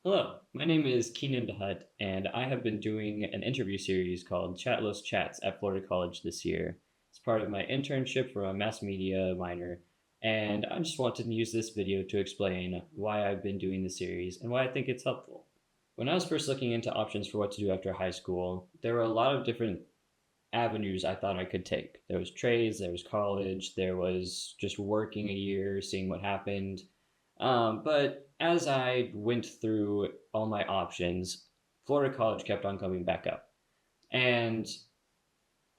Hello, my name is Keenan DeHut, and I have been doing an interview series called Chatless Chats at Florida College this year. It's part of my internship for a mass media minor, and I just wanted to use this video to explain why I've been doing the series and why I think it's helpful. When I was first looking into options for what to do after high school, there were a lot of different avenues I thought I could take. There was trades, there was college, there was just working a year, seeing what happened. But as I went through all my options, Florida College kept on coming back up. And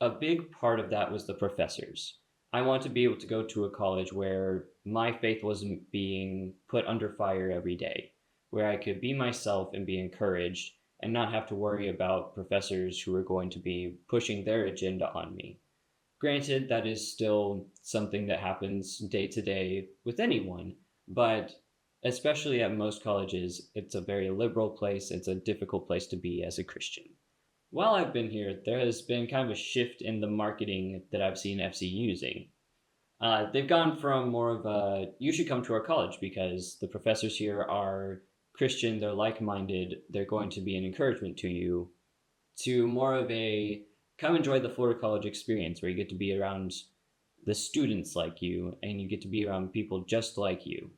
a big part of that was the professors. I want to be able to go to a college where my faith wasn't being put under fire every day, where I could be myself and be encouraged and not have to worry about professors who are going to be pushing their agenda on me. Granted, that is still something that happens day to day with anyone, but especially at most colleges, it's a very liberal place. It's a difficult place to be as a Christian. While I've been here, there has been kind of a shift in the marketing that I've seen FC using. They've gone from more of a you should come to our college because the professors here are Christian, they're like minded, they're going to be an encouragement to you, to more of a come enjoy the Florida College experience where you get to be around the students like you and you get to be around people just like you.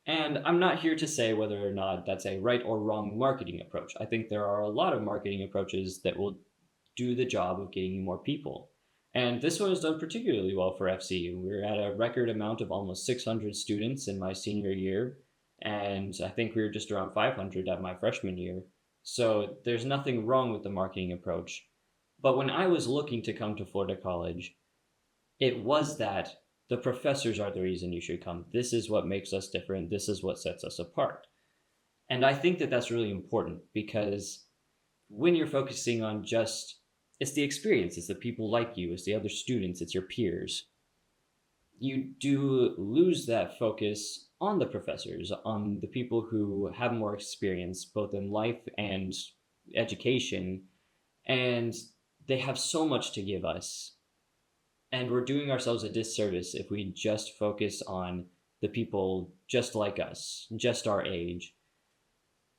And I'm not here to say whether or not that's a right or wrong marketing approach. I think there are a lot of marketing approaches that will do the job of getting you more people. And this one is done particularly well for FC. We're at a record amount of almost 600 students in my senior year, and I think we were just around 500 at my freshman year. So there's nothing wrong with the marketing approach. But when I was looking to come to Florida College, it was that the professors are the reason you should come. This is what makes us different. This is what sets us apart. And I think that that's really important because when you're focusing on just it's the experience, it's the people like you, it's the other students, it's your peers, you do lose that focus on the professors, on the people who have more experience both in life and education, and they have so much to give us. And we're doing ourselves a disservice if we just focus on the people just like us, just our age.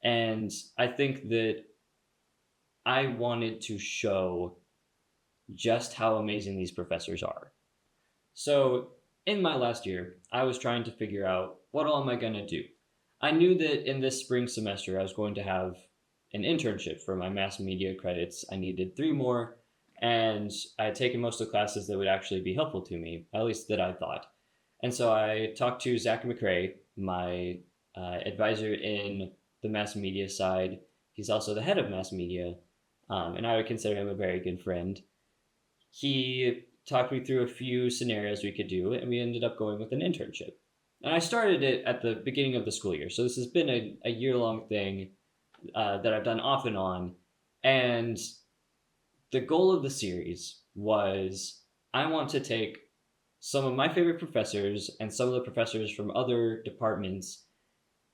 And I think that I wanted to show just how amazing these professors are. So, in my last year, I was trying to figure out what all am I going to do. I knew that in this spring semester I was going to have an internship for my mass media credits. I needed three more, and I had taken most of the classes that would actually be helpful to me, at least that I thought. And so I talked to Zach McCrae, my advisor in the mass media side. He's also the head of mass media, and I would consider him a very good friend. He talked me through a few scenarios we could do, and we ended up going with an internship. And I started it at the beginning of the school year, so this has been a year long thing that I've done off and on. And the goal of the series was I want to take some of my favorite professors and some of the professors from other departments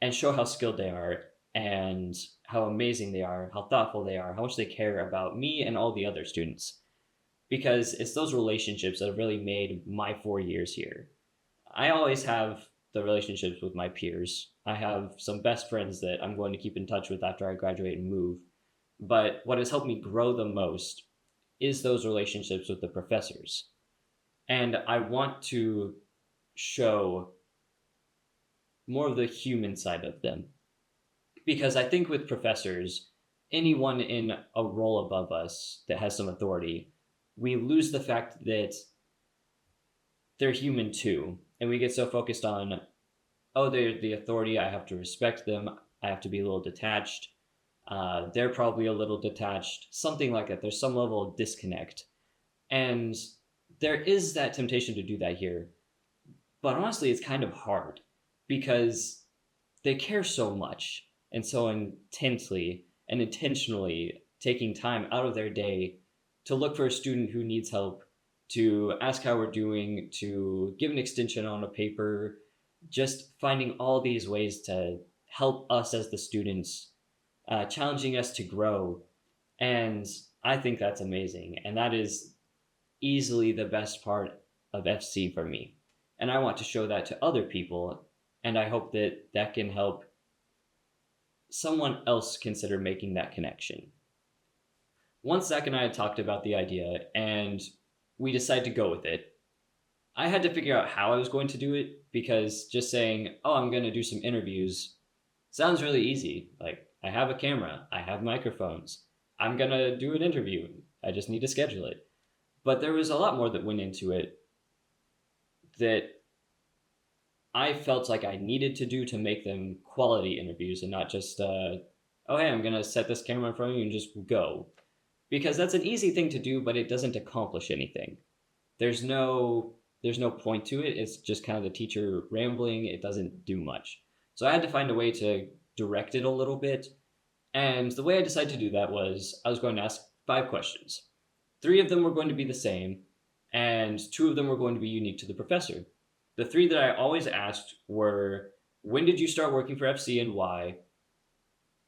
and show how skilled they are and how amazing they are, how thoughtful they are, how much they care about me and all the other students. Because it's those relationships that have really made my 4 years here. I always have the relationships with my peers. I have some best friends that I'm going to keep in touch with after I graduate and move. But what has helped me grow the most is those relationships with the professors. And I want to show more of the human side of them. Because I think with professors, anyone in a role above us that has some authority, we lose the fact that they're human too. And we get so focused on, oh, they're the authority, I have to respect them, I have to be a little detached. They're probably a little detached, something like that. There's some level of disconnect. And there is that temptation to do that here. But honestly, it's kind of hard because they care so much and so intensely and intentionally taking time out of their day to look for a student who needs help, to ask how we're doing, to give an extension on a paper, just finding all these ways to help us as the students, challenging us to grow. And I think that's amazing. And that is easily the best part of FC for me. And I want to show that to other people. And I hope that that can help someone else consider making that connection? Once Zach and I had talked about the idea and we decided to go with it, I had to figure out how I was going to do it because just saying, oh, I'm going to do some interviews sounds really easy. Like, I have a camera, I have microphones, I'm going to do an interview. I just need to schedule it. But there was a lot more that went into it that I felt like I needed to do to make them quality interviews and not just, oh, hey, I'm going to set this camera in front of you and just go. Because that's an easy thing to do, but it doesn't accomplish anything. There's no point to it. It's just kind of the teacher rambling. It doesn't do much. So I had to find a way to direct it a little bit. And the way I decided to do that was I was going to ask 5 questions. 3 of them were going to be the same, and 2 of them were going to be unique to the professor. The 3 that I always asked were, when did you start working for FC and why?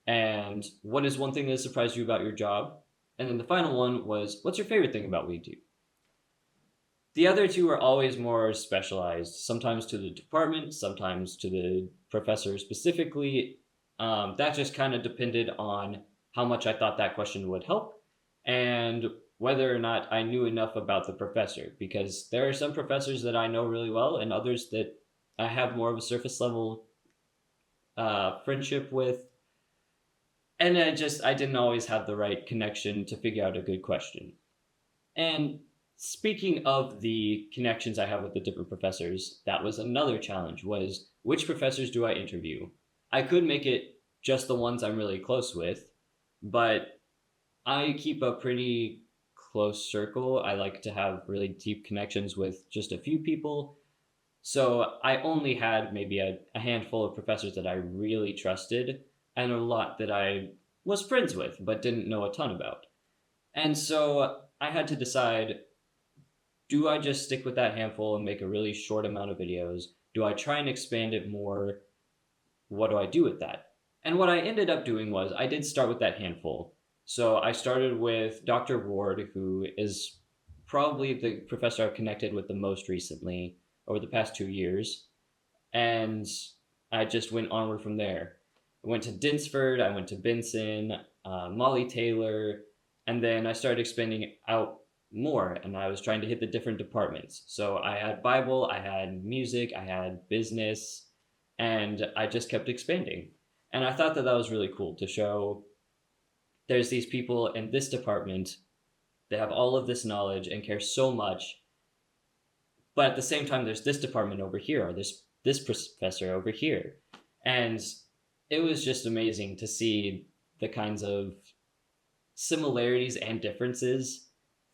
And what is one thing that surprised you about your job? And then the final one was, what's your favorite thing about what you do? The other 2 are always more specialized, sometimes to the department, sometimes to the professor specifically. That just kind of depended on how much I thought that question would help and whether or not I knew enough about the professor, because there are some professors that I know really well and others that I have more of a surface level friendship with. And I didn't always have the right connection to figure out a good question. And speaking of the connections I have with the different professors, that was another challenge, was which professors do I interview? I could make it just the ones I'm really close with, but I keep a pretty close circle. I like to have really deep connections with just a few people. So I only had maybe a handful of professors that I really trusted and a lot that I was friends with but didn't know a ton about. And so I had to decide, do I just stick with that handful and make a really short amount of videos? Do I try and expand it more? What do I do with that? And what I ended up doing was I did start with that handful. So I started with Dr. Ward, who is probably the professor I've connected with the most recently over the past 2 years. And I just went onward from there. I went to Dinsford, I went to Benson, Molly Taylor, and then I started expanding out more, and I was trying to hit the different departments. So I had Bible, I had music, I had business, and I just kept expanding. And I thought that was really cool to show there's these people in this department that have all of this knowledge and care so much, but at the same time there's this department over here, or this professor over here. And it was just amazing to see the kinds of similarities and differences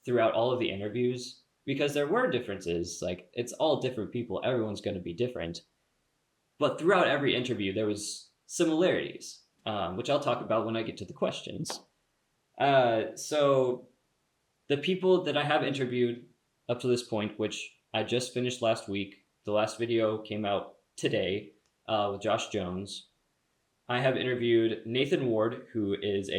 throughout all of the interviews, because there were differences. Like, it's all different people, everyone's going to be different, but throughout every interview there was similarities, which I'll talk about when I get to the questions. So the people that I have interviewed up to this point, which I just finished last week, the last video came out today with Josh Jones. I have interviewed Nathan Ward, who is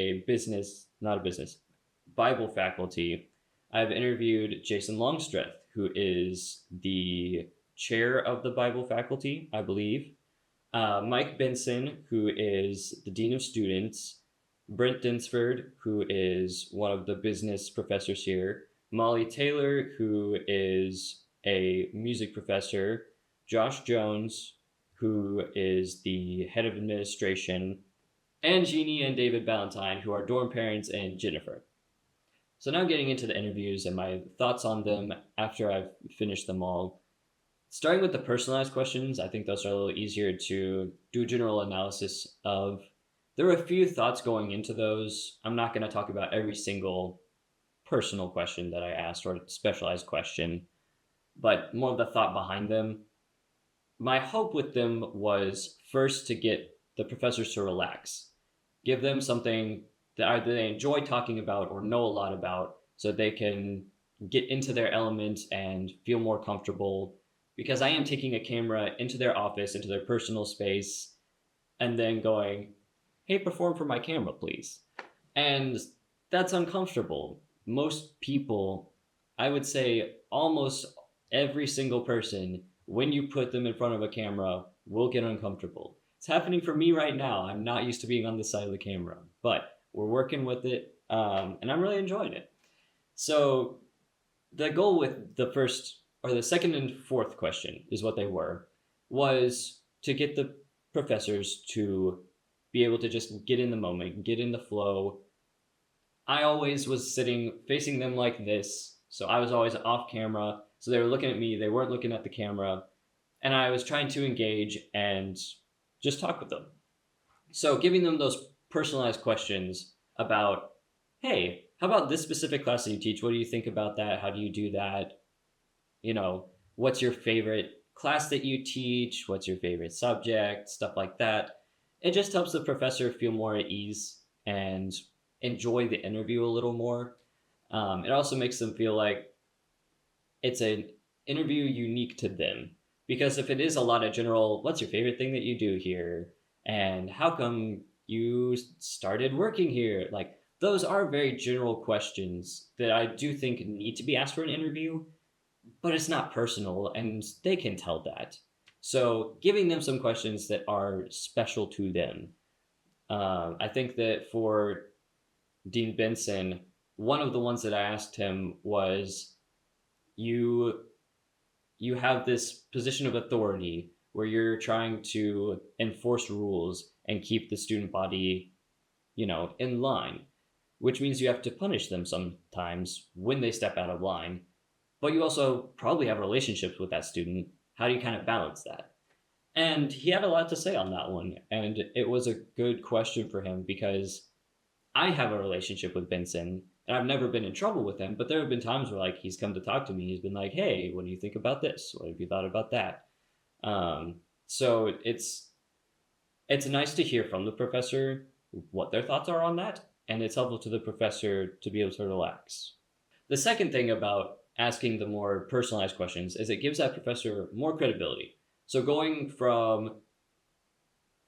Bible faculty. I've interviewed Jason Longstreth, who is the chair of the Bible faculty, I believe. Mike Benson, who is the dean of students. Brent Dinsford, who is one of the business professors here. Molly Taylor, who is a music professor. Josh Jones, who is the head of administration. And Jeannie and David Ballantyne, who are dorm parents, and Jennifer. So now getting into the interviews and my thoughts on them after I've finished them all. Starting with the personalized questions, I think those are a little easier to do general analysis of. There were a few thoughts going into those. I'm not going to talk about every single personal question that I asked or specialized question, but more of the thought behind them. My hope with them was first to get the professors to relax. Give them something that either they enjoy talking about or know a lot about, so they can get into their element and feel more comfortable. Because I am taking a camera into their office, into their personal space, and then going, hey, perform for my camera, please. And that's uncomfortable. Most people, I would say almost every single person, when you put them in front of a camera, will get uncomfortable. It's happening for me right now. I'm not used to being on this side of the camera, but we're working with it, and I'm really enjoying it. So the goal with the first or the second and fourth question is what they were, was to get the professors to be able to just get in the moment, get in the flow. I always was sitting facing them like this, so I was always off camera. So they were looking at me, they weren't looking at the camera, and I was trying to engage and just talk with them. So giving them those personalized questions about, hey, how about this specific class that you teach? What do you think about that? How do you do that? You know, what's your favorite class that you teach? What's your favorite subject? Stuff like that. It just helps the professor feel more at ease and enjoy the interview a little more. It also makes them feel like it's an interview unique to them. Because if it is a lot of general, what's your favorite thing that you do here? And how come you started working here? Like, those are very general questions that I do think need to be asked for an interview, but it's not personal, and they can tell that. So, giving them some questions that are special to them. I think that for Dean Benson, one of the ones that I asked him was, you you have this position of authority where you're trying to enforce rules and keep the student body, in line, which means you have to punish them sometimes when they step out of line. But you also probably have relationships with that student. How do you kind of balance that? And he had a lot to say on that one. And it was a good question for him because I have a relationship with Benson, and I've never been in trouble with him, but there have been times where like he's come to talk to me. He's been like, "Hey, what do you think about this? What have you thought about that?" So it's nice to hear from the professor what their thoughts are on that, and it's helpful to the professor to be able to relax. The second thing about asking the more personalized questions is it gives that professor more credibility. So going from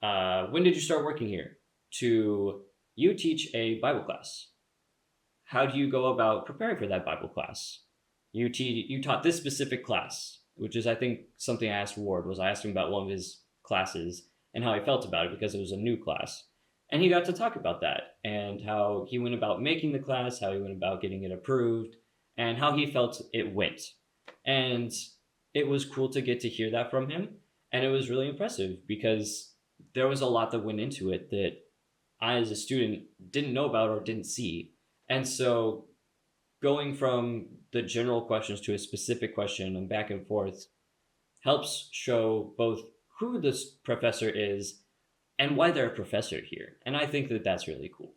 when did you start working here to you teach a Bible class. How do you go about preparing for that Bible class? You taught this specific class, which is I think something I asked Ward. Was I asked him about one of his classes and how he felt about it because it was a new class. And he got to talk about that and how he went about making the class, how he went about getting it approved, and how he felt it went. And it was cool to get to hear that from him. And it was really impressive because there was a lot that went into it that I, as a student, didn't know about or didn't see. And so going from the general questions to a specific question and back and forth helps show both who this professor is and why they're a professor here. And I think that that's really cool.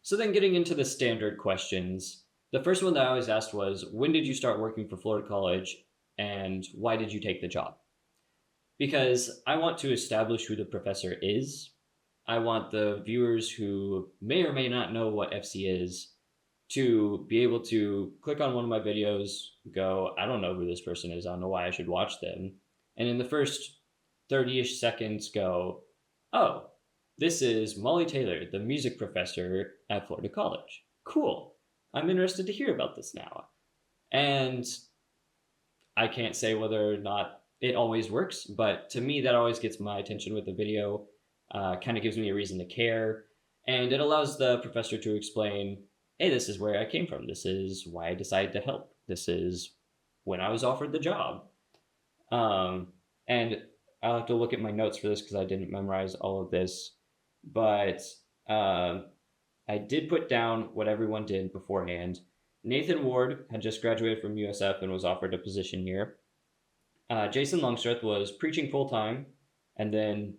So then getting into the standard questions, the first one that I always asked was, when did you start working for Florida College and why did you take the job? Because I want to establish who the professor is. I want the viewers who may or may not know what FC is to be able to click on one of my videos, go, I don't know who this person is, I don't know why I should watch them. And in the first 30-ish seconds go, oh, this is Molly Taylor, the music professor at Florida College. Cool. I'm interested to hear about this now. And I can't say whether or not it always works, but to me, that always gets my attention with the video. Kind of gives me a reason to care. And it allows the professor to explain, hey, this is where I came from. This is why I decided to help. This is when I was offered the job. And I'll have to look at my notes for this because I didn't memorize all of this. But I did put down what everyone did beforehand. Nathan Ward had just graduated from USF and was offered a position here. Jason Longstreth was preaching full-time, and then,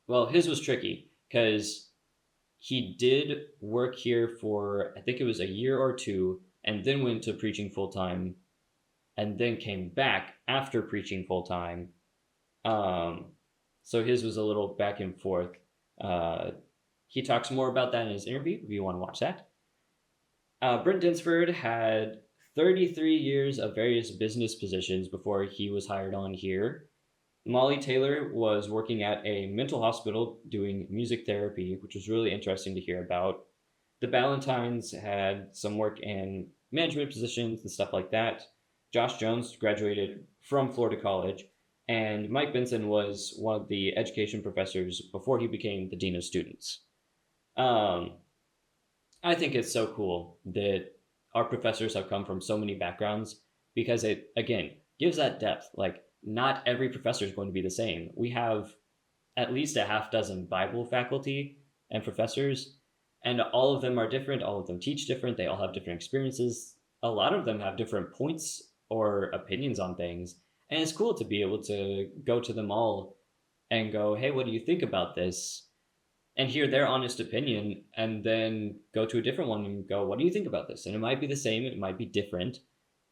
well, his was tricky because he did work here for, I think it was a year or two, and then went to preaching full-time, and then came back after preaching full-time. So his was a little back and forth. He talks more about that in his interview if you want to watch that. Brent Dinsford had 33 years of various business positions before he was hired on here. Molly Taylor was working at a mental hospital doing music therapy, which was really interesting to hear about. The Ballantines had some work in management positions and stuff like that. Josh Jones graduated from Florida College. And Mike Benson was one of the education professors before he became the dean of students. Um, I think it's so cool that our professors have come from so many backgrounds because it, again, gives that depth. Like, not every professor is going to be the same. We have at least a half dozen Bible faculty and professors, and all of them are different. All of them teach different. They all have different experiences. A lot of them have different points or opinions on things. And it's cool to be able to go to them all and go, hey, what do you think about this? And hear their honest opinion, and then go to a different one and go, what do you think about this? And it might be the same, it might be different,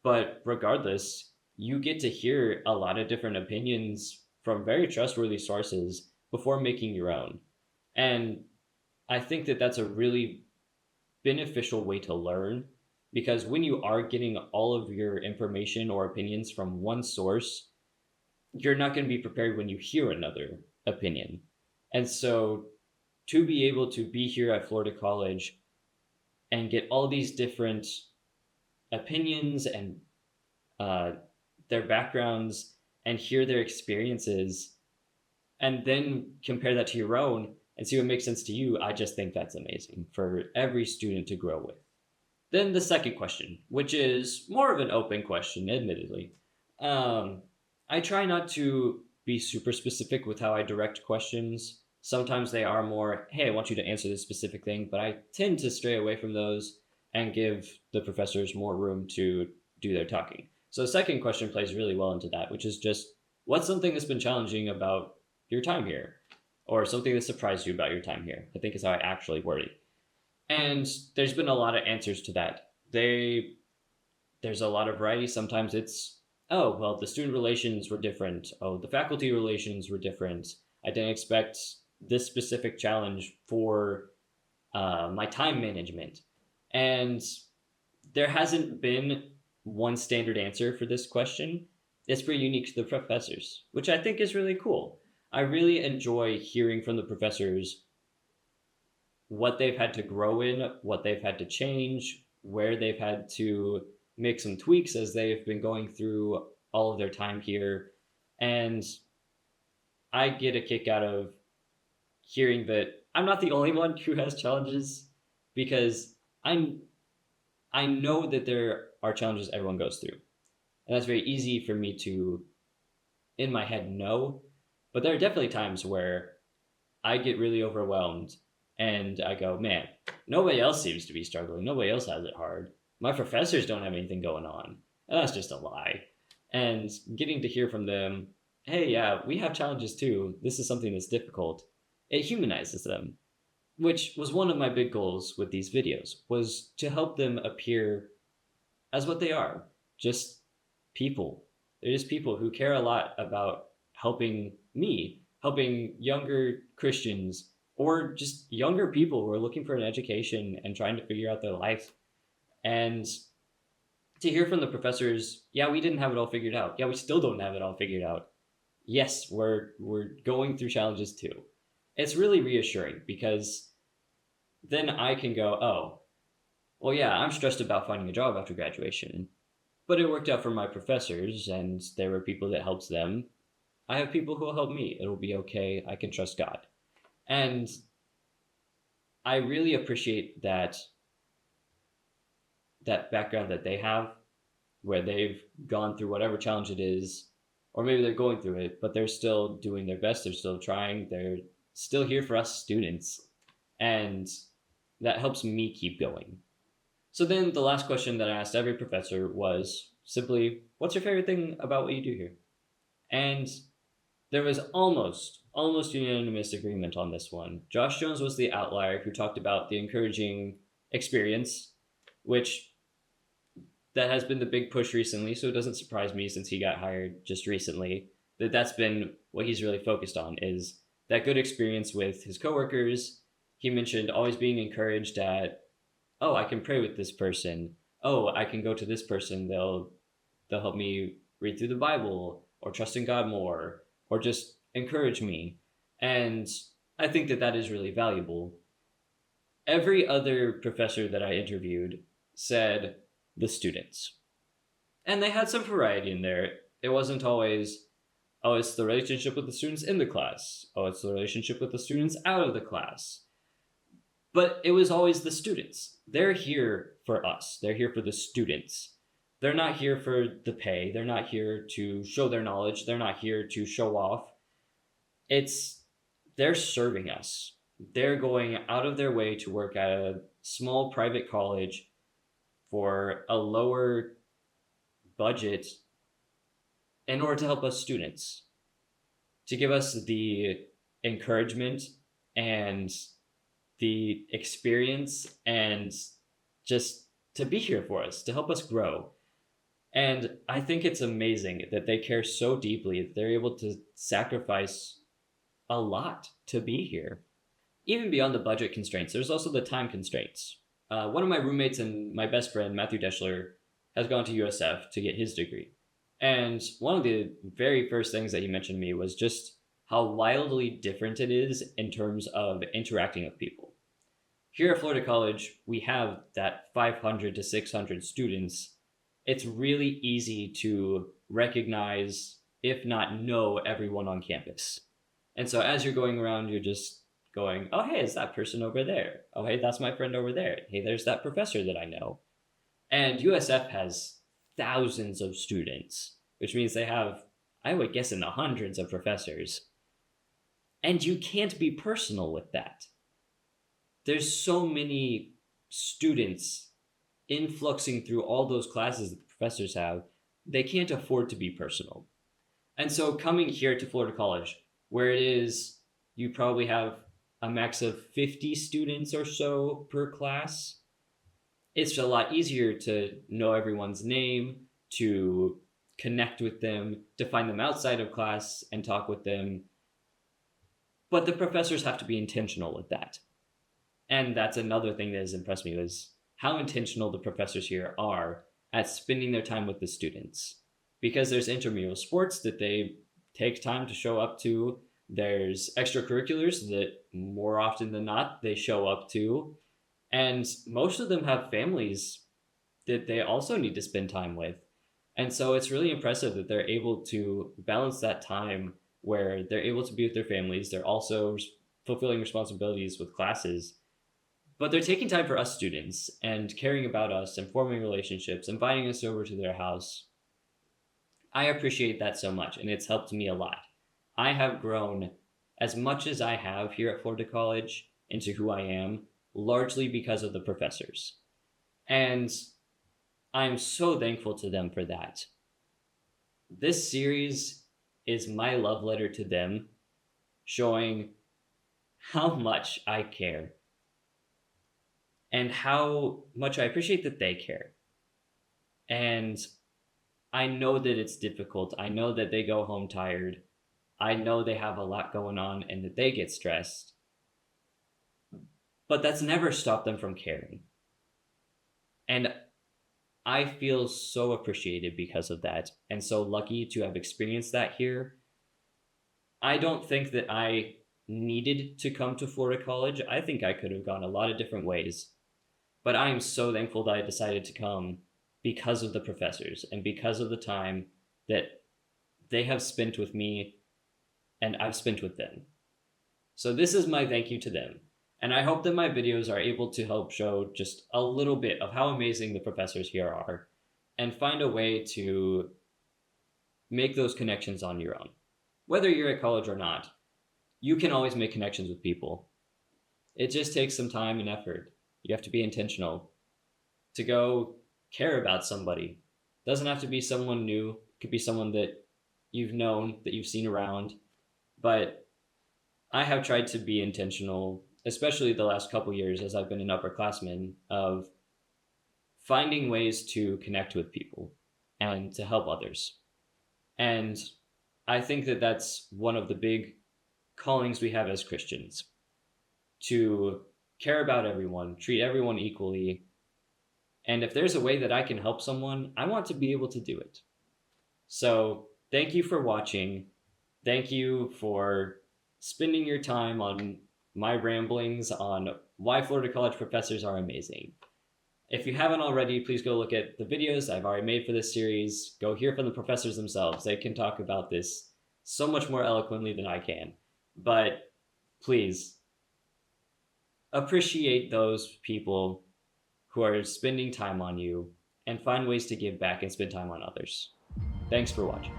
but regardless, you get to hear a lot of different opinions from very trustworthy sources before making your own. And I think that that's a really beneficial way to learn, because when you are getting all of your information or opinions from one source, you're not going to be prepared when you hear another opinion. And so to be able to be here at Florida College and get all these different opinions and uh, their backgrounds and hear their experiences and then compare that to your own and see what makes sense to you, I just think that's amazing for every student to grow with. Then the second question, which is more of an open question, admittedly. Um, I try not to be super specific with how I direct questions. Sometimes they are more, hey, I want you to answer this specific thing, but I tend to stray away from those and give the professors more room to do their talking. So the second question plays really well into that, which is just, what's something that's been challenging about your time here? Or something that surprised you about your time here? I think is how I actually word it. And there's been a lot of answers to that. There's a lot of variety. Sometimes it's, oh, well, the student relations were different. Oh, the faculty relations were different. I didn't expect this specific challenge for my time management. And there hasn't been one standard answer for this question. It's pretty unique to the professors, which I think is really cool. I really enjoy hearing from the professors what they've had to grow in, what they've had to change, where they've had to make some tweaks as they've been going through all of their time here. And I get a kick out of hearing that I'm not the only one who has challenges, because I'm I know that there are challenges everyone goes through. And that's very easy for me to in my head know, but there are definitely times where I get really overwhelmed and I go, man, nobody else seems to be struggling. Nobody else has it hard. My professors don't have anything going on. And that's just a lie. And getting to hear from them, hey, yeah, we have challenges too. This is something that's difficult. It humanizes them, which was one of my big goals with these videos, was to help them appear as what they are, just people. They're just people who care a lot about helping me, helping younger Christians, or just younger people who are looking for an education and trying to figure out their life. And to hear from the professors, yeah, we didn't have it all figured out. Yeah, we still don't have it all figured out. Yes, we're going through challenges too. It's really reassuring, because then I can go, oh, well, yeah, I'm stressed about finding a job after graduation, but it worked out for my professors, and there were people that helped them. I have people who will help me. It'll be okay. I can trust God. And I really appreciate that background that they have, where they've gone through whatever challenge it is, or maybe they're going through it, but they're still doing their best. They're still trying. They're still here for us students. And that helps me keep going. So then the last question that I asked every professor was simply, what's your favorite thing about what you do here? And there was almost unanimous agreement on this one. Josh Jones was the outlier who talked about the encouraging experience, which that has been the big push recently, so it doesn't surprise me, since he got hired just recently, that that's been what he's really focused on, is that good experience with his coworkers. He mentioned always being encouraged at, oh, I can pray with this person. Oh, I can go to this person. They'll help me read through the Bible, or trust in God more, or just encourage me. And I think that that is really valuable. Every other professor that I interviewed said the students. And they had some variety in there. It wasn't always, Oh, it's the relationship with the students in the class. Oh, it's the relationship with the students out of the class. But it was always the students. They're here for us. They're here for the students. They're not here for the pay. They're not here to show their knowledge. They're not here to show off. It's they're serving us. They're going out of their way to work at a small private college for a lower budget in order to help us students, to give us the encouragement and the experience and just to be here for us, to help us grow. And I think it's amazing that they care so deeply that they're able to sacrifice a lot to be here. Even beyond the budget constraints, there's also the time constraints. One of my roommates and my best friend, Matthew Deschler, has gone to USF to get his degree. And one of the very first things that he mentioned to me was just how wildly different it is in terms of interacting with people. Here at Florida College, we have that 500 to 600 students. It's really easy to recognize, if not know, everyone on campus. And so as you're going around, you're just going, oh, hey, it's that person over there. Oh, hey, that's my friend over there. Hey, there's that professor that I know. And USF has thousands of students, which means they have, I would guess, in the hundreds of professors. And you can't be personal with that. There's so many students influxing through all those classes that the professors have, they can't afford to be personal. And so coming here to Florida College, where it is, you probably have a max of 50 students or so per class, it's a lot easier to know everyone's name, to connect with them, to find them outside of class and talk with them. But the professors have to be intentional with that. And that's another thing that has impressed me, was how intentional the professors here are at spending their time with the students. Because there's intramural sports that they take time to show up to. There's extracurriculars that more often than not they show up to. And most of them have families that they also need to spend time with. And so it's really impressive that they're able to balance that time where they're able to be with their families. They're also fulfilling responsibilities with classes. But they're taking time for us students and caring about us and forming relationships, inviting us over to their house. I appreciate that so much, and it's helped me a lot. I have grown as much as I have here at Florida College into who I am, largely because of the professors. And I'm so thankful to them for that. This series is my love letter to them, showing how much I care and how much I appreciate that they care. And I know that it's difficult. I know that they go home tired. I know they have a lot going on and that they get stressed. But that's never stopped them from caring. And I feel so appreciated because of that, and so lucky to have experienced that here. I don't think that I needed to come to Florida College. I think I could have gone a lot of different ways. But I am so thankful that I decided to come because of the professors and because of the time that they have spent with me and I've spent with them. So this is my thank you to them. And I hope that my videos are able to help show just a little bit of how amazing the professors here are and find a way to make those connections on your own. Whether you're at college or not, you can always make connections with people. It just takes some time and effort. You have to be intentional to go care about somebody. It doesn't have to be someone new. It could be someone that you've known, that you've seen around. But I have tried to be intentional, especially the last couple years as I've been an upperclassman, of finding ways to connect with people and to help others. And I think that that's one of the big callings we have as Christians, to care about everyone, treat everyone equally. And if there's a way that I can help someone, I want to be able to do it. So thank you for watching. Thank you for spending your time on my ramblings on why Florida College professors are amazing. If you haven't already, please go look at the videos I've already made for this series. Go hear from the professors themselves. They can talk about this so much more eloquently than I can. But please appreciate those people who are spending time on you and find ways to give back and spend time on others. Thanks for watching.